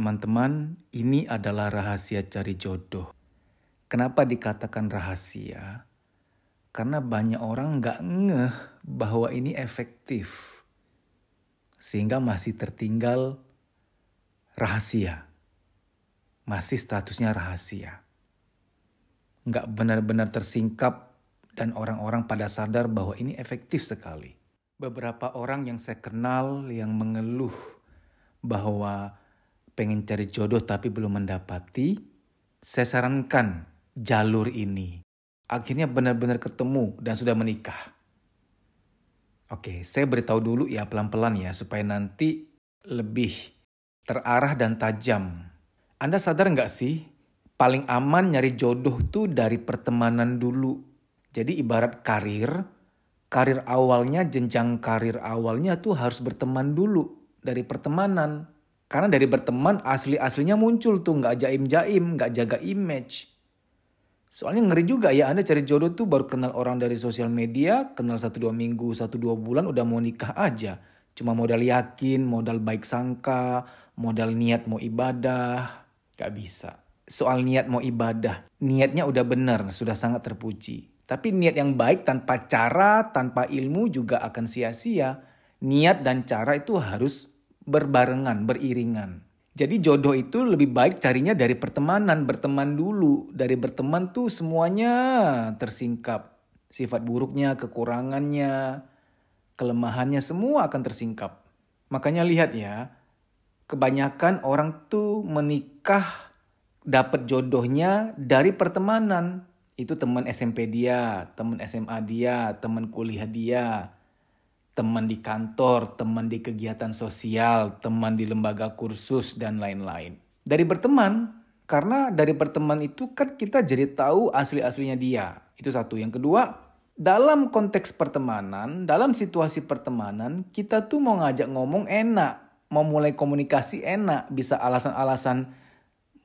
teman-teman, ini adalah rahasia cari jodoh. Kenapa dikatakan rahasia? Karena banyak orang nggak ngeh bahwa ini efektif. Sehingga masih tertinggal rahasia. Masih statusnya rahasia. Nggak benar-benar tersingkap dan orang-orang pada sadar bahwa ini efektif sekali. Beberapa orang yang saya kenal yang mengeluh bahwa pengen cari jodoh tapi belum mendapati, saya sarankan jalur ini. Akhirnya benar-benar ketemu dan sudah menikah. Oke, saya beritahu dulu ya pelan-pelan ya supaya nanti lebih terarah dan tajam. Anda sadar nggak sih, paling aman nyari jodoh tuh dari pertemanan dulu. Jadi ibarat karir awalnya, jenjang karir awalnya tuh harus berteman dulu dari pertemanan. Karena dari berteman asli-aslinya muncul tuh, nggak jaim-jaim, nggak jaga image. Soalnya ngeri juga ya, Anda cari jodoh tuh baru kenal orang dari sosial media, kenal 1-2 minggu, 1-2 bulan udah mau nikah aja. Cuma modal yakin, modal baik sangka, modal niat mau ibadah. Gak bisa. Soal niat mau ibadah, niatnya udah benar, sudah sangat terpuji. Tapi niat yang baik tanpa cara, tanpa ilmu juga akan sia-sia. Niat dan cara itu harus berbarengan, beriringan. Jadi jodoh itu lebih baik carinya dari pertemanan, berteman dulu. Dari berteman tuh semuanya tersingkap. Sifat buruknya, kekurangannya, kelemahannya semua akan tersingkap. Makanya lihat ya, kebanyakan orang tuh menikah dapat jodohnya dari pertemanan. Itu teman SMP dia, teman SMA dia, teman kuliah dia, teman di kantor, teman di kegiatan sosial, teman di lembaga kursus, dan lain-lain. Dari berteman, karena dari berteman itu kan kita jadi tahu asli-aslinya dia. Itu satu. Yang kedua, dalam konteks pertemanan, dalam situasi pertemanan, kita tuh mau ngajak ngomong enak, mau mulai komunikasi enak, bisa alasan-alasan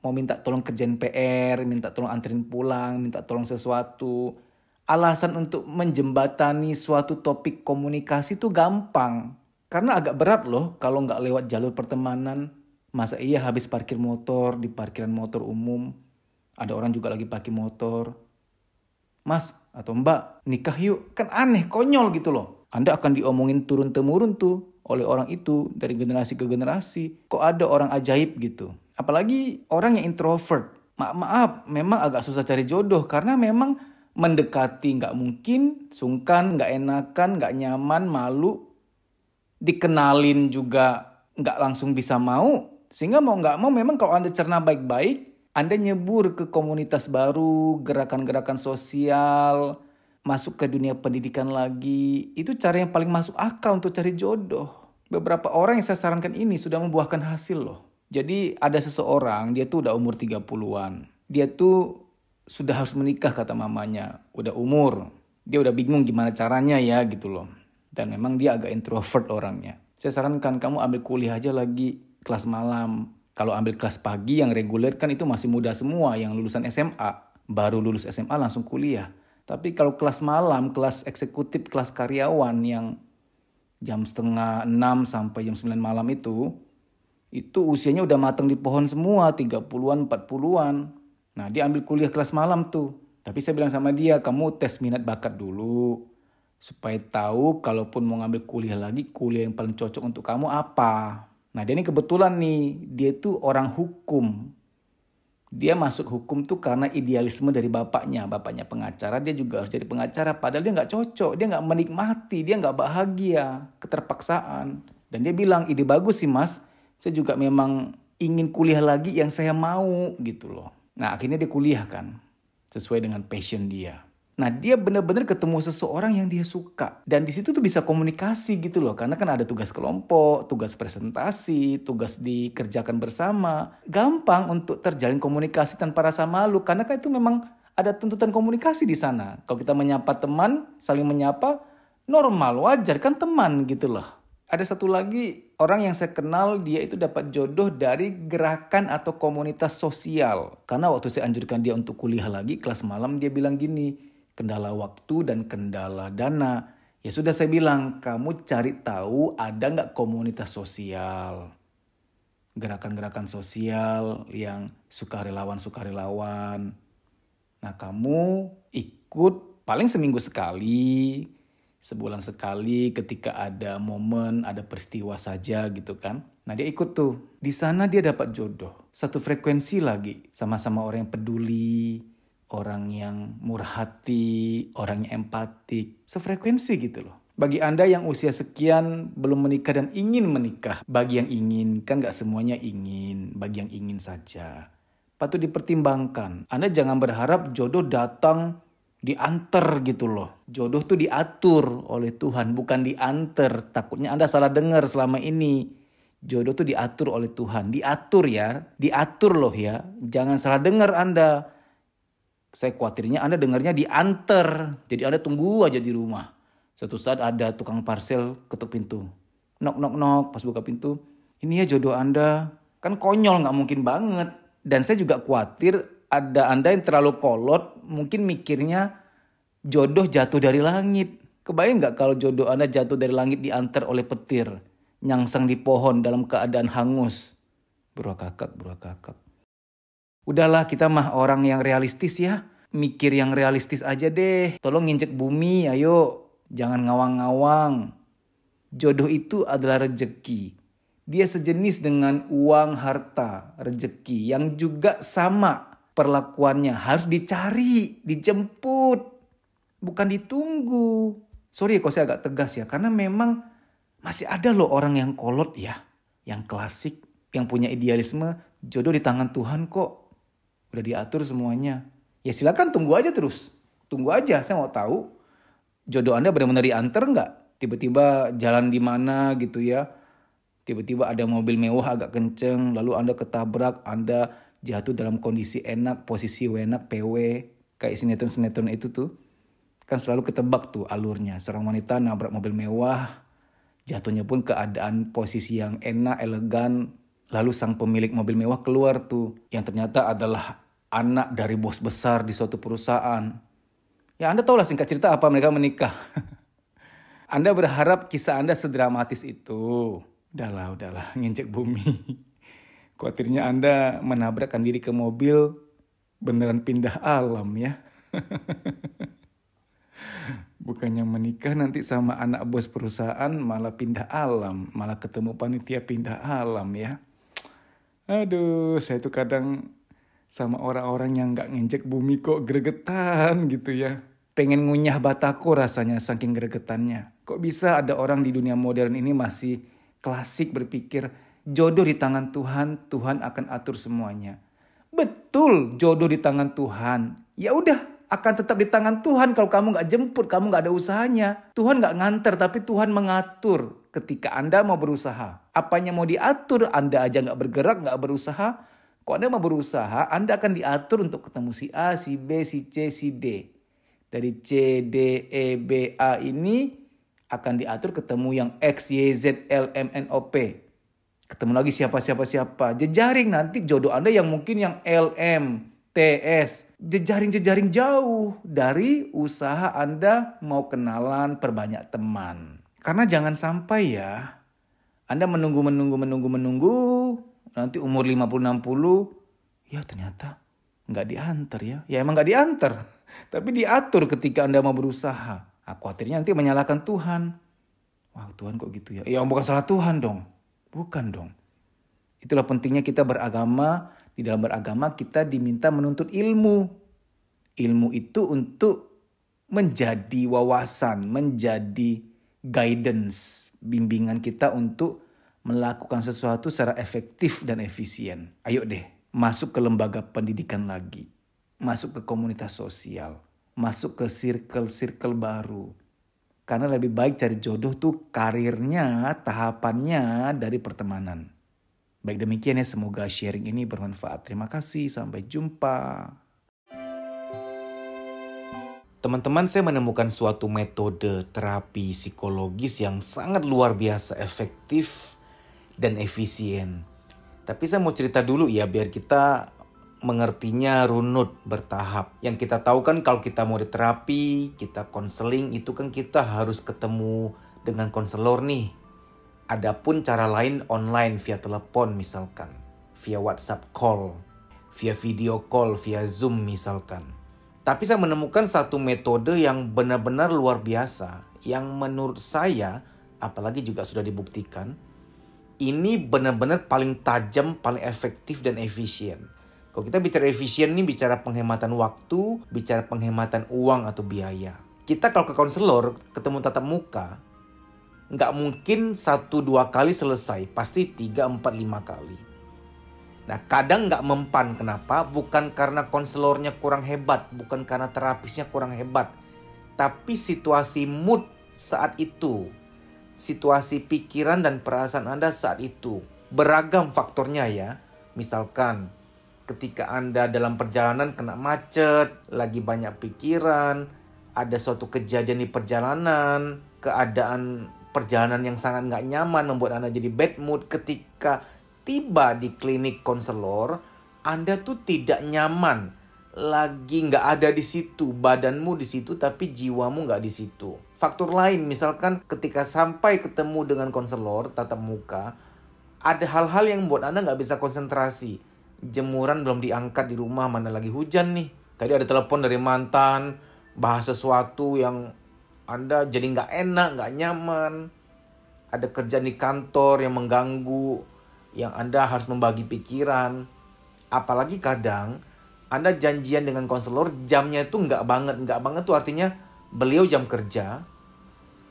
mau minta tolong kerjain PR, minta tolong anterin pulang, minta tolong sesuatu. Alasan untuk menjembatani suatu topik komunikasi itu gampang. Karena agak berat loh kalau nggak lewat jalur pertemanan. Masa iya habis parkir motor di parkiran motor umum. Ada orang juga lagi parkir motor. Mas atau mbak nikah yuk. Kan aneh, konyol gitu loh. Anda akan diomongin turun-temurun tuh oleh orang itu dari generasi ke generasi. Kok ada orang ajaib gitu. Apalagi orang yang introvert. Maaf, memang agak susah cari jodoh karena memang mendekati nggak mungkin, sungkan, nggak enakan, nggak nyaman, malu. Dikenalin juga nggak langsung bisa mau. Sehingga mau nggak mau memang kalau Anda cerna baik-baik, Anda nyebur ke komunitas baru, gerakan-gerakan sosial, masuk ke dunia pendidikan lagi. Itu cara yang paling masuk akal untuk cari jodoh. Beberapa orang yang saya sarankan ini sudah membuahkan hasil loh. Jadi ada seseorang, dia tuh udah umur 30-an. Dia tuh sudah harus menikah kata mamanya. Udah umur. Dia udah bingung gimana caranya ya gitu loh. Dan memang dia agak introvert orangnya. Saya sarankan kamu ambil kuliah aja lagi kelas malam. Kalau ambil kelas pagi yang reguler kan itu masih muda semua yang lulusan SMA. Baru lulus SMA langsung kuliah. Tapi kalau kelas malam, kelas eksekutif, kelas karyawan yang jam 5:30 sampai jam 9 malam itu usianya udah matang di pohon semua, 30-an, 40-an. Nah, dia ambil kuliah kelas malam tuh. Tapi saya bilang sama dia, kamu tes minat bakat dulu. Supaya tahu kalaupun mau ngambil kuliah lagi, kuliah yang paling cocok untuk kamu apa. Nah, dia ini kebetulan nih, dia tuh orang hukum. Dia masuk hukum tuh karena idealisme dari bapaknya. Bapaknya pengacara, dia juga harus jadi pengacara. Padahal dia nggak cocok, dia nggak menikmati, dia nggak bahagia, keterpaksaan. Dan dia bilang, ide bagus sih mas. Saya juga memang ingin kuliah lagi yang saya mau gitu loh. Nah akhirnya dia kuliah kan. Sesuai dengan passion dia. Nah dia benar-benar ketemu seseorang yang dia suka. Dan di situ tuh bisa komunikasi gitu loh. Karena kan ada tugas kelompok, tugas presentasi, tugas dikerjakan bersama. Gampang untuk terjalin komunikasi tanpa rasa malu. Karena kan itu memang ada tuntutan komunikasi di sana. Kalau kita menyapa teman, saling menyapa, normal, wajar kan teman gitu loh. Ada satu lagi orang yang saya kenal, dia itu dapat jodoh dari gerakan atau komunitas sosial. Karena waktu saya anjurkan dia untuk kuliah lagi kelas malam, dia bilang gini, kendala waktu dan kendala dana. Ya sudah saya bilang, kamu cari tahu ada nggak komunitas sosial. gerakan-gerakan sosial yang sukarelawan-sukarelawan. Nah, kamu ikut paling seminggu sekali, sebulan sekali ketika ada momen, ada peristiwa saja gitu kan. Nah, dia ikut tuh. Di sana dia dapat jodoh. Satu frekuensi lagi. Sama-sama orang yang peduli, orang yang murah hati, orang yang empatik. Sefrekuensi gitu loh. Bagi Anda yang usia sekian belum menikah dan ingin menikah. Bagi yang ingin, kan gak semuanya ingin. Bagi yang ingin saja. Patut dipertimbangkan. Anda jangan berharap jodoh datang diantar gitu loh. Jodoh tuh diatur oleh Tuhan, bukan diantar. Takutnya Anda salah dengar selama ini. Jodoh tuh diatur oleh Tuhan. Diatur ya, diatur loh ya. Jangan salah dengar Anda. Saya khawatirnya Anda dengarnya diantar. Jadi Anda tunggu aja di rumah. Suatu saat ada tukang parcel ketuk pintu. Nok, nok, nok. Pas buka pintu, ini ya jodoh Anda. Kan konyol, gak mungkin banget. Dan saya juga khawatir ada Anda yang terlalu kolot, mungkin mikirnya jodoh jatuh dari langit. Kebayang gak kalau jodoh Anda jatuh dari langit diantar oleh petir, nyangsang di pohon dalam keadaan hangus? Buruh kakak. Udahlah, kita mah orang yang realistis ya. Mikir yang realistis aja deh. Tolong nginjek bumi, ayo. Jangan ngawang-ngawang. Jodoh itu adalah rejeki. Dia sejenis dengan uang, harta, rejeki yang juga sama perlakuannya. Harus dicari, dijemput, bukan ditunggu. Sorry kalau saya agak tegas ya, karena memang masih ada loh orang yang kolot ya, yang klasik, yang punya idealisme, jodoh di tangan Tuhan kok. Udah diatur semuanya. Ya silakan tunggu aja terus. Tunggu aja, saya mau tahu jodoh Anda benar-benar diantar nggak? Tiba-tiba jalan di mana gitu ya. Tiba-tiba ada mobil mewah agak kenceng, lalu Anda ketabrak, Anda jatuh dalam kondisi enak, posisi enak, PW. Kayak sinetron-sinetron itu tuh. Kan selalu ketebak tuh alurnya. Seorang wanita nabrak mobil mewah, jatuhnya pun keadaan posisi yang enak, elegan. Lalu sang pemilik mobil mewah keluar tuh, yang ternyata adalah anak dari bos besar di suatu perusahaan. Ya Anda tahu lah singkat cerita apa mereka menikah. Anda berharap kisah Anda sedramatis itu. Udahlah, nginjek bumi. Khawatirnya Anda menabrakkan diri ke mobil, beneran pindah alam ya. Bukannya menikah nanti sama anak bos perusahaan malah pindah alam. Malah ketemu panitia pindah alam ya. Aduh, saya tuh kadang sama orang-orang yang gak nginjek bumi kok gregetan gitu ya. Pengen ngunyah batako rasanya saking gregetannya. Kok bisa ada orang di dunia modern ini masih klasik berpikir jodoh di tangan Tuhan, Tuhan akan atur semuanya. Betul, jodoh di tangan Tuhan. Ya udah, akan tetap di tangan Tuhan kalau kamu gak jemput, kamu gak ada usahanya. Tuhan gak nganter, tapi Tuhan mengatur ketika Anda mau berusaha. Apanya mau diatur, Anda aja gak bergerak, gak berusaha. Kalau Anda mau berusaha, Anda akan diatur untuk ketemu si A, si B, si C, si D. Dari C, D, E, B, A ini akan diatur ketemu yang X, Y, Z, L, M, N, O, P. Ketemu lagi siapa. Jejaring nanti jodoh Anda yang mungkin yang L, M, T, S. Jejaring jauh dari usaha Anda mau kenalan, perbanyak teman. Karena jangan sampai ya, Anda menunggu. Nanti umur 50-60, ya ternyata nggak diantar ya. Ya emang nggak diantar. Tapi diatur ketika Anda mau berusaha. Khawatirnya nanti menyalahkan Tuhan. Wah Tuhan kok gitu ya. Ya bukan salah Tuhan dong. Bukan dong. Itulah pentingnya kita beragama. Di dalam beragama kita diminta menuntut ilmu. Ilmu itu untuk menjadi wawasan. Menjadi guidance. Bimbingan kita untuk melakukan sesuatu secara efektif dan efisien. Ayo deh. Masuk ke lembaga pendidikan lagi. Masuk ke komunitas sosial, masuk ke circle baru. Karena lebih baik cari jodoh tuh karirnya, tahapannya dari pertemanan. Baik demikian ya, semoga sharing ini bermanfaat. Terima kasih, sampai jumpa. Teman-teman, saya menemukan suatu metode terapi psikologis yang sangat luar biasa efektif dan efisien. Tapi saya mau cerita dulu ya, biar kita mengertinya runut bertahap. Yang kita tahu kan kalau kita mau diterapi, kita konseling, itu kan kita harus ketemu dengan konselor nih. Adapun cara lain online via telepon misalkan, via WhatsApp call, via video call, via Zoom misalkan. Tapi saya menemukan satu metode yang benar-benar luar biasa, yang menurut saya, apalagi juga sudah dibuktikan, ini benar-benar paling tajam, paling efektif dan efisien. Kalau kita bicara efisien nih, bicara penghematan waktu, bicara penghematan uang atau biaya. Kita kalau ke konselor, ketemu tatap muka, nggak mungkin 1-2 kali selesai, pasti 3-4-5 kali. Nah, kadang nggak mempan. Kenapa? Bukan karena konselornya kurang hebat, bukan karena terapisnya kurang hebat, tapi situasi mood saat itu, situasi pikiran dan perasaan Anda saat itu. Beragam faktornya ya. Misalkan ketika Anda dalam perjalanan kena macet, lagi banyak pikiran, ada suatu kejadian di perjalanan, keadaan perjalanan yang sangat nggak nyaman membuat Anda jadi bad mood. Ketika tiba di klinik konselor, Anda tuh tidak nyaman, lagi nggak ada di situ, badanmu di situ tapi jiwamu nggak di situ. Faktor lain, misalkan ketika sampai ketemu dengan konselor tatap muka, ada hal-hal yang membuat Anda nggak bisa konsentrasi. Jemuran belum diangkat di rumah, mana lagi hujan nih. Tadi ada telepon dari mantan, bahas sesuatu yang Anda jadi nggak enak, nggak nyaman. Ada kerjaan di kantor yang mengganggu, yang Anda harus membagi pikiran. Apalagi kadang Anda janjian dengan konselor, jamnya itu nggak banget. Nggak banget tuh artinya beliau jam kerja,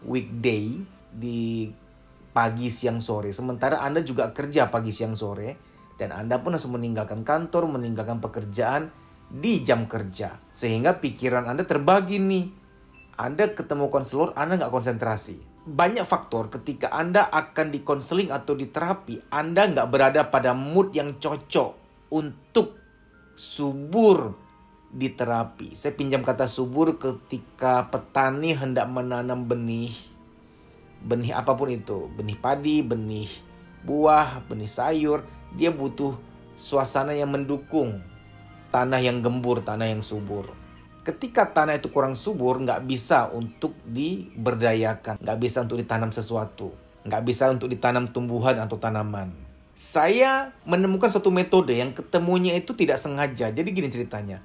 weekday, di pagi, siang, sore. Sementara Anda juga kerja pagi, siang, sore. Dan Anda pun harus meninggalkan kantor, meninggalkan pekerjaan di jam kerja. Sehingga pikiran Anda terbagi nih. Anda ketemu konselor, Anda nggak konsentrasi. Banyak faktor ketika Anda akan dikonseling atau diterapi, Anda nggak berada pada mood yang cocok untuk subur di terapi. Saya pinjam kata subur ketika petani hendak menanam benih apapun itu, benih padi, benih buah, benih sayur, dia butuh suasana yang mendukung, tanah yang gembur, tanah yang subur. Ketika tanah itu kurang subur, nggak bisa untuk diberdayakan, nggak bisa untuk ditanam sesuatu, nggak bisa untuk ditanam tumbuhan atau tanaman. Saya menemukan suatu metode yang ketemunya itu tidak sengaja. Jadi gini ceritanya,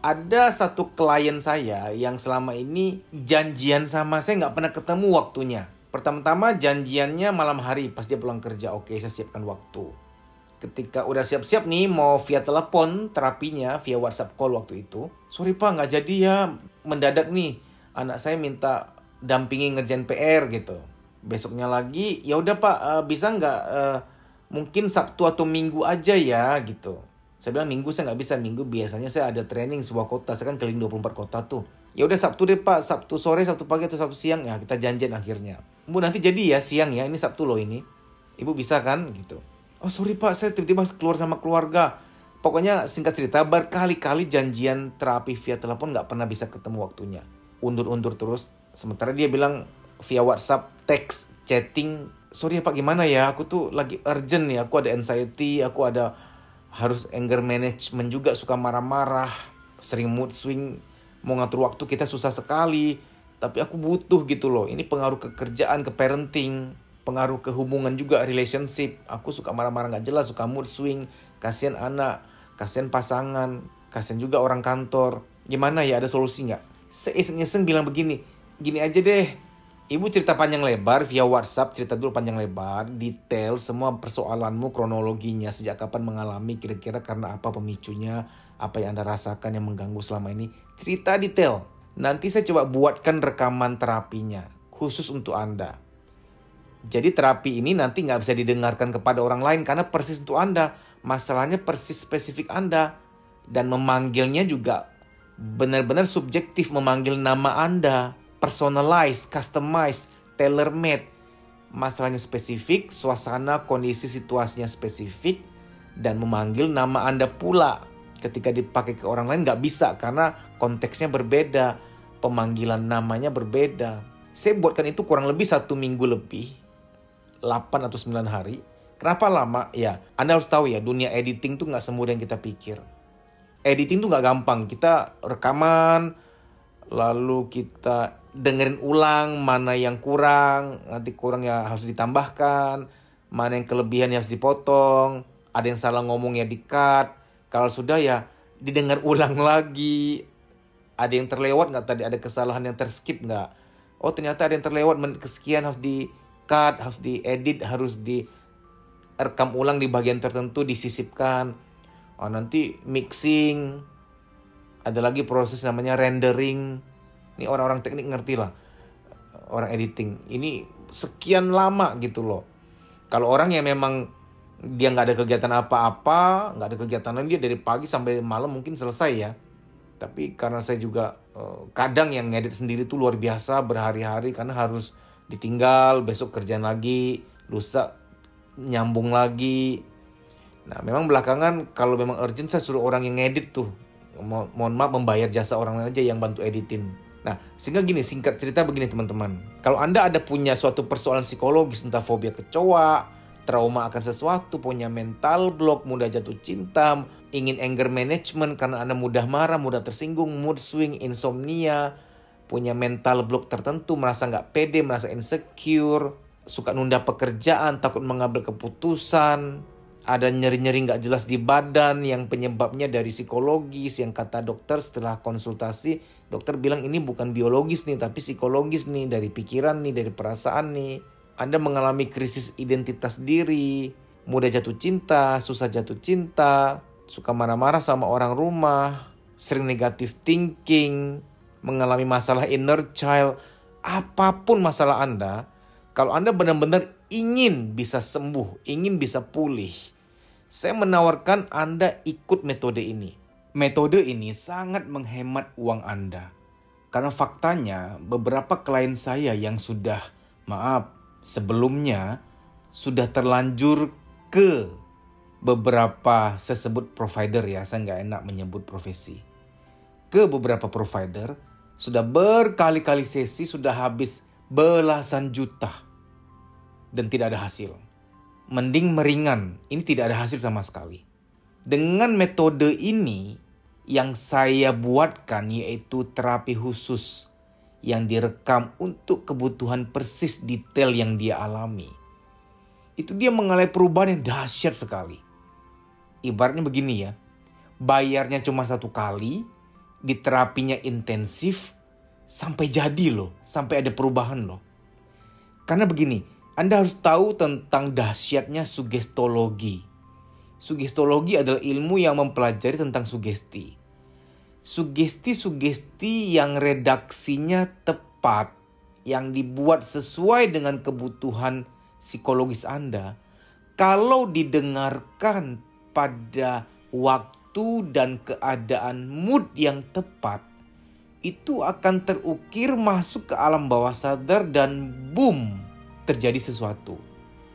ada satu klien saya yang selama ini janjian sama saya nggak pernah ketemu waktunya. Pertama-tama janjiannya malam hari pas dia pulang kerja. Oke, saya siapkan waktu. Ketika udah siap-siap nih mau via telepon terapinya, via WhatsApp call waktu itu. Sorry Pak, nggak jadi ya, mendadak nih. Anak saya minta dampingi ngerjain PR gitu. Besoknya lagi, ya udah Pak, bisa nggak mungkin Sabtu atau Minggu aja ya gitu. Saya bilang Minggu saya nggak bisa, Minggu biasanya saya ada training sebuah kota, saya kan keliling 24 kota tuh. Ya udah Sabtu deh Pak, Sabtu sore, Sabtu pagi atau Sabtu siang ya kita janjian akhirnya. Bu nanti jadi ya siang ya, ini Sabtu loh ini. Ibu bisa kan gitu. Oh sorry Pak, saya tiba-tiba keluar sama keluarga. Pokoknya singkat cerita, berkali-kali janjian terapi via telepon gak pernah bisa ketemu waktunya. Undur-undur terus. Sementara dia bilang via WhatsApp, text, chatting. Sorry ya Pak, gimana ya? Aku tuh lagi urgent nih. Aku ada anxiety, aku ada harus anger management juga, suka marah-marah. Sering mood swing, mau ngatur waktu kita susah sekali. Tapi aku butuh gitu loh. Ini pengaruh ke kerjaan, ke parenting. Pengaruh ke hubungan juga, relationship. Aku suka marah-marah gak jelas, suka mood swing. Kasian anak, kasian pasangan, kasian juga orang kantor. Gimana ya, ada solusi gak? Saya iseng-iseng bilang begini, gini aja deh. Ibu cerita panjang lebar via WhatsApp, cerita dulu panjang lebar, detail semua persoalanmu, kronologinya, sejak kapan mengalami, kira-kira karena apa pemicunya, apa yang Anda rasakan yang mengganggu selama ini. Cerita detail. Nanti saya coba buatkan rekaman terapinya, khusus untuk Anda. Jadi terapi ini nanti nggak bisa didengarkan kepada orang lain karena persis untuk Anda. Masalahnya persis spesifik Anda. Dan memanggilnya juga benar-benar subjektif, memanggil nama Anda. Personalized, customized, tailor-made. Masalahnya spesifik, suasana, kondisi, situasinya spesifik. Dan memanggil nama Anda pula. Ketika dipakai ke orang lain nggak bisa karena konteksnya berbeda. Pemanggilan namanya berbeda. Saya buatkan itu kurang lebih 1 minggu lebih. 8 atau 9 hari. Kenapa lama? Ya, Anda harus tahu ya, dunia editing tuh gak semudah yang kita pikir. Editing tuh gak gampang. Kita rekaman, lalu kita dengerin ulang mana yang kurang, nanti kurang ya harus ditambahkan, mana yang kelebihan yang harus dipotong, ada yang salah ngomong ya di-cut. Kalau sudah ya didengar ulang lagi. Ada yang terlewat nggak tadi, ada kesalahan yang terskip nggak? Oh ternyata ada yang terlewat, kesekian harus di-cut, harus diedit, harus direkam ulang di bagian tertentu, disisipkan. Oh, nanti mixing, ada lagi proses namanya rendering. Ini orang-orang teknik ngerti lah, orang editing. Ini sekian lama gitu loh. Kalau orang yang memang dia nggak ada kegiatan apa-apa, nggak ada kegiatan lain, dia dari pagi sampai malam mungkin selesai ya. Tapi karena saya juga kadang yang ngedit sendiri tuh luar biasa berhari-hari, karena harus ditinggal, besok kerjaan lagi, lusa nyambung lagi. Nah memang belakangan kalau memang urgent saya suruh orang yang ngedit tuh. Mohon maaf, membayar jasa orang lain aja yang bantu editin. Nah sehingga gini, singkat cerita begini teman-teman. Kalau Anda ada punya suatu persoalan psikologis, entah fobia kecoa, trauma akan sesuatu, punya mental block, mudah jatuh cinta, ingin anger management karena Anda mudah marah, mudah tersinggung, mood swing, insomnia, punya mental block tertentu, merasa nggak pede, merasa insecure, suka nunda pekerjaan, takut mengambil keputusan, ada nyeri-nyeri nggak jelas di badan yang penyebabnya dari psikologis, yang kata dokter setelah konsultasi, dokter bilang ini bukan biologis nih, tapi psikologis nih, dari pikiran nih, dari perasaan nih. Anda mengalami krisis identitas diri, mudah jatuh cinta, susah jatuh cinta, suka marah-marah sama orang rumah, sering negative thinking, mengalami masalah inner child, apapun masalah Anda, kalau Anda benar-benar ingin bisa sembuh, ingin bisa pulih, saya menawarkan Anda ikut metode ini. Metode ini sangat menghemat uang Anda. Karena faktanya beberapa klien saya yang sudah, sebelumnya sudah terlanjur ke beberapa, saya sebut provider ya, saya nggak enak menyebut profesi. Ke beberapa provider, sudah berkali-kali sesi, sudah habis belasan juta. Dan tidak ada hasil. Mending meringan, ini tidak ada hasil sama sekali. Dengan metode ini yang saya buatkan, yaitu terapi khusus yang direkam untuk kebutuhan persis detail yang dia alami, itu dia mengalami perubahan yang dahsyat sekali. Ibaratnya begini ya, bayarnya cuma 1 kali, diterapinya intensif, sampai jadi loh, sampai ada perubahan loh. Karena begini, Anda harus tahu tentang dahsyatnya sugestologi. Sugestologi adalah ilmu yang mempelajari tentang sugesti. Sugesti-sugesti yang redaksinya tepat, yang dibuat sesuai dengan kebutuhan psikologis Anda, kalau didengarkan pada waktu dan keadaan mood yang tepat, itu akan terukir masuk ke alam bawah sadar dan boom, terjadi sesuatu.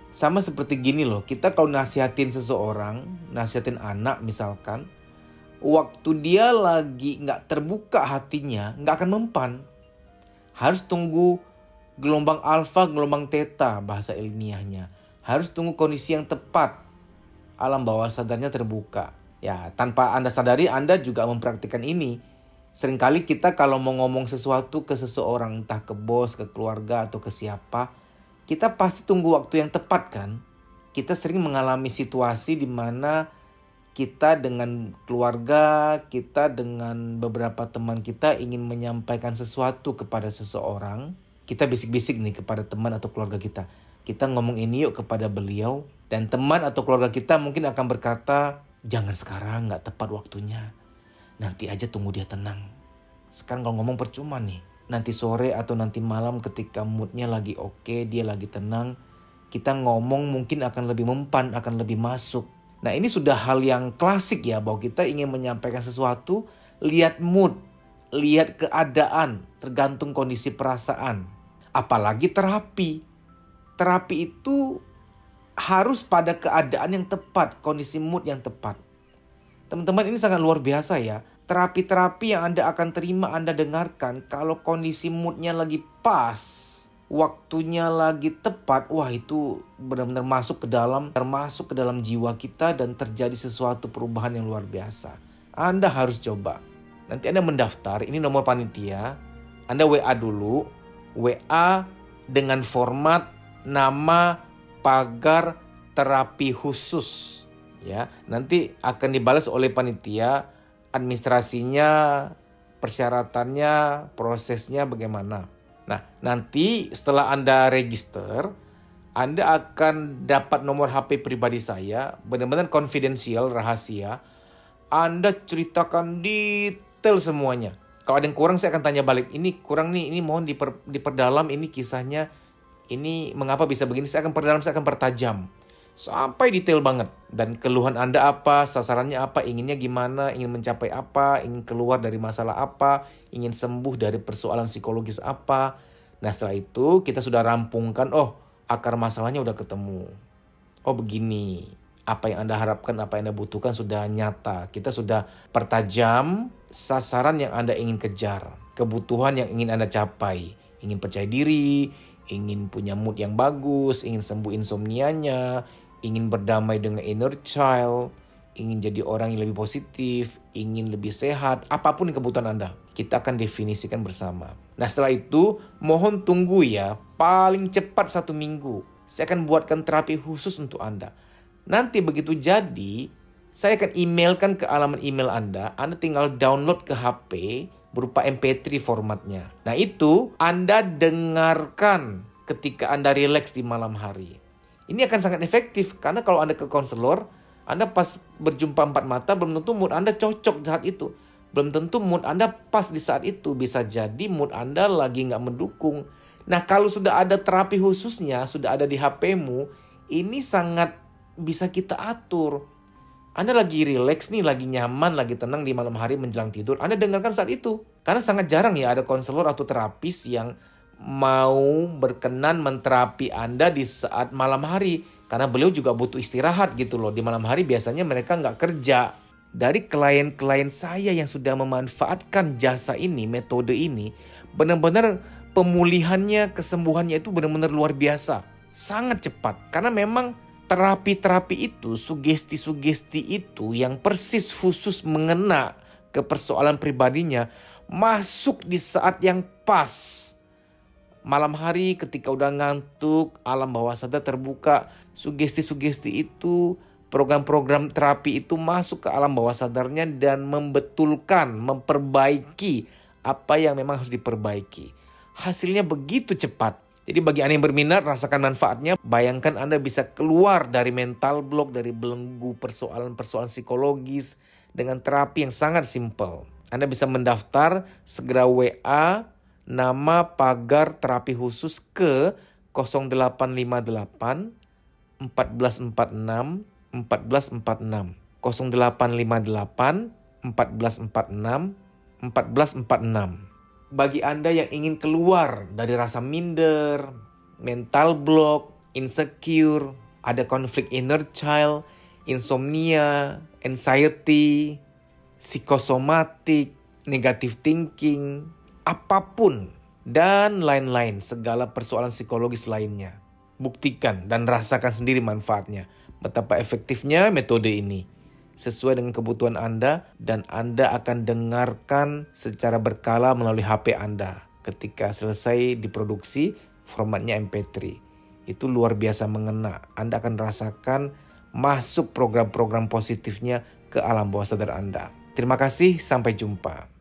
Sama seperti gini loh, kita kalau nasihatin seseorang, nasihatin anak misalkan, waktu dia lagi gak terbuka hatinya, gak akan mempan. Harus tunggu gelombang alfa, gelombang theta bahasa ilmiahnya. Harus tunggu kondisi yang tepat, alam bawah sadarnya terbuka. Ya, tanpa Anda sadari, Anda juga mempraktikkan ini. Seringkali kita kalau mau ngomong sesuatu ke seseorang, entah ke bos, ke keluarga, atau ke siapa, kita pasti tunggu waktu yang tepat kan. Kita sering mengalami situasi di mana kita dengan keluarga, kita dengan beberapa teman kita ingin menyampaikan sesuatu kepada seseorang. Kita bisik-bisik nih kepada teman atau keluarga kita. Kita ngomong ini yuk kepada beliau. Dan teman atau keluarga kita mungkin akan berkata, jangan sekarang, gak tepat waktunya. Nanti aja tunggu dia tenang. Sekarang kalau ngomong percuma nih. Nanti sore atau nanti malam ketika moodnya lagi oke, dia lagi tenang, kita ngomong mungkin akan lebih mempan, akan lebih masuk. Nah ini sudah hal yang klasik ya, bahwa kita ingin menyampaikan sesuatu, lihat mood, lihat keadaan, tergantung kondisi perasaan. Apalagi terapi. Terapi itu harus pada keadaan yang tepat, kondisi mood yang tepat. Teman-teman, ini sangat luar biasa ya. Terapi-terapi yang Anda akan terima, Anda dengarkan, kalau kondisi moodnya lagi pas, waktunya lagi tepat, wah itu benar-benar masuk ke dalam, termasuk ke dalam jiwa kita dan terjadi sesuatu perubahan yang luar biasa. Anda harus coba. Nanti Anda mendaftar, ini nomor panitia, Anda WA dulu, WA dengan format nama pagar terapi khusus. Ya, nanti akan dibalas oleh panitia, administrasinya, persyaratannya, prosesnya bagaimana. Nah, nanti setelah Anda register, Anda akan dapat nomor HP pribadi saya, benar-benar konfidensial, rahasia. Anda ceritakan detail semuanya. Kalau ada yang kurang saya akan tanya balik, ini kurang nih, ini mohon diperdalam, ini kisahnya, ini mengapa bisa begini, saya akan perdalam, saya akan pertajam. Sampai detail banget. Dan keluhan Anda apa, sasarannya apa, inginnya gimana, ingin mencapai apa, ingin keluar dari masalah apa, ingin sembuh dari persoalan psikologis apa. Nah setelah itu kita sudah rampungkan, oh akar masalahnya udah ketemu. Oh begini, apa yang Anda harapkan, apa yang Anda butuhkan sudah nyata. Kita sudah pertajam sasaran yang Anda ingin kejar, kebutuhan yang ingin Anda capai. Ingin percaya diri, ingin punya mood yang bagus, ingin sembuh insomnianya, ingin berdamai dengan inner child, ingin jadi orang yang lebih positif, ingin lebih sehat, apapun kebutuhan Anda, kita akan definisikan bersama. Nah setelah itu, mohon tunggu ya, paling cepat 1 minggu. Saya akan buatkan terapi khusus untuk Anda. Nanti begitu jadi, saya akan emailkan ke alamat email Anda tinggal download ke HP berupa MP3 formatnya. Nah itu Anda dengarkan ketika Anda rileks di malam hari. Ini akan sangat efektif karena kalau Anda ke konselor, Anda pas berjumpa 4 mata belum tentu mood Anda cocok saat itu. Belum tentu mood Anda pas di saat itu. Bisa jadi mood Anda lagi nggak mendukung. Nah kalau sudah ada terapi khususnya, sudah ada di HP-mu, ini sangat bisa kita atur. Anda lagi rileks nih, lagi nyaman, lagi tenang di malam hari menjelang tidur, Anda dengarkan saat itu. Karena sangat jarang ya ada konselor atau terapis yang mau berkenan menterapi Anda di saat malam hari. Karena beliau juga butuh istirahat gitu loh. Di malam hari biasanya mereka nggak kerja. Dari klien-klien saya yang sudah memanfaatkan jasa ini, metode ini, benar-benar pemulihannya, kesembuhannya itu benar-benar luar biasa. Sangat cepat. Karena memang terapi-terapi itu, sugesti-sugesti itu yang persis khusus mengena ke persoalan pribadinya, masuk di saat yang pas. Malam hari ketika udah ngantuk, alam bawah sadar terbuka, sugesti-sugesti itu, program-program terapi itu masuk ke alam bawah sadarnya dan membetulkan, memperbaiki apa yang memang harus diperbaiki. Hasilnya begitu cepat. Jadi bagi Anda yang berminat, rasakan manfaatnya. Bayangkan Anda bisa keluar dari mental block, dari belenggu persoalan-persoalan psikologis dengan terapi yang sangat simpel. Anda bisa mendaftar, segera WA nama pagar terapi khusus ke 0858 1446 1446. 0858 1446 1446. Bagi Anda yang ingin keluar dari rasa minder, mental block, insecure, ada konflik inner child, insomnia, anxiety, psikosomatik, negative thinking, apapun, dan lain-lain, segala persoalan psikologis lainnya. Buktikan dan rasakan sendiri manfaatnya. Betapa efektifnya metode ini. Sesuai dengan kebutuhan Anda, dan Anda akan dengarkan secara berkala melalui HP Anda. Ketika selesai diproduksi, formatnya MP3. Itu luar biasa mengena. Anda akan rasakan masuk program-program positifnya ke alam bawah sadar Anda. Terima kasih, sampai jumpa.